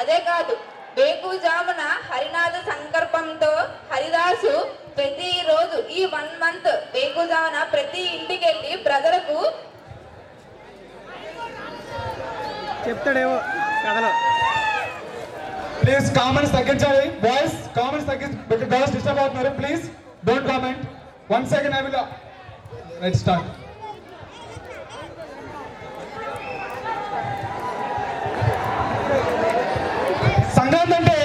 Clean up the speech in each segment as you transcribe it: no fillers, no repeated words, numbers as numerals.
అదే కాదు, వేకుజామున హరినాథ సంకల్పంతో హరిదాసు ప్రతిరోజు ఈ 1 మంత్ వేకుజామున ప్రతి ఇంటికి వెళ్ళి ప్రజలకు చెప్తాడేమో కథలో. ప్లీజ్ కామెంట్స్ తగ్గించాలి, బాయ్స్ కామెంట్స్ తగ్గించి గర్ల్స్ డిస్టర్బ్ అవుతున్నారు. Please don't comment. 1 second I will write start. Sankranti అంటే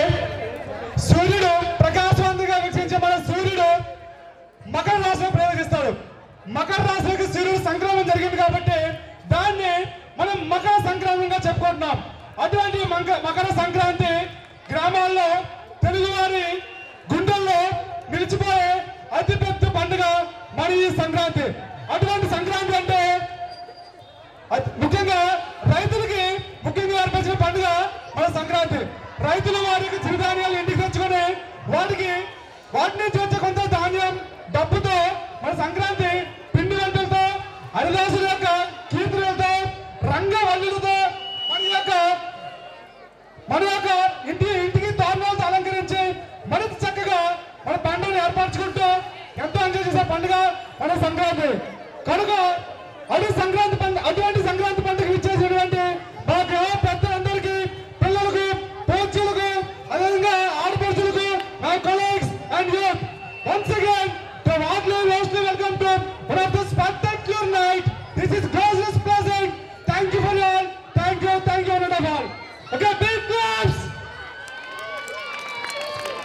సూర్యుడు ప్రకాశవంతంగా వీక్షించే మన సూర్యుడు మకర రాశిలో ప్రవేశిస్తాడు. మకర రాశిలోకి సూర్యుడు సంక్రమణ జరిగింది కాబట్టి దాన్ని మనం మకర సంక్రాంతిగా చెప్పుకుంటున్నాం. అటువంటి మకర సంక్రాంతి గ్రామాల్లో తెలుగువారి గుండెల్లో నిలిచిపోయే అతిపెద్ద పండుగ మరి ఈ సంక్రాంతి. అటువంటి సంక్రాంతి అంటే ముఖ్యంగా రైతులకి ముఖ్యంగా అర్పించిన పండుగ మన సంక్రాంతి. రైతులు వారికి చిరుధాన్యాలు ఇంటికి తెచ్చుకొని వాటి నుంచి వచ్చే కొంత ధాన్యం డబ్బుతో మన సంక్రాంతి పిండి వంటలతో హరిదాసుల యొక్క కీర్తనలతో రంగవల్లులతో మన యొక్క ఇంటికి తోరణాలతో అలంకరించి మరింత చక్కగా మన పండుగను ఏర్పరచుకుంటూ ఎంతో ఎంజాయ్ చేసే పండుగ మన సంక్రాంతి. కనుక అటువంటి సంక్రాంతి పండుగ ఇచ్చేసినటువంటి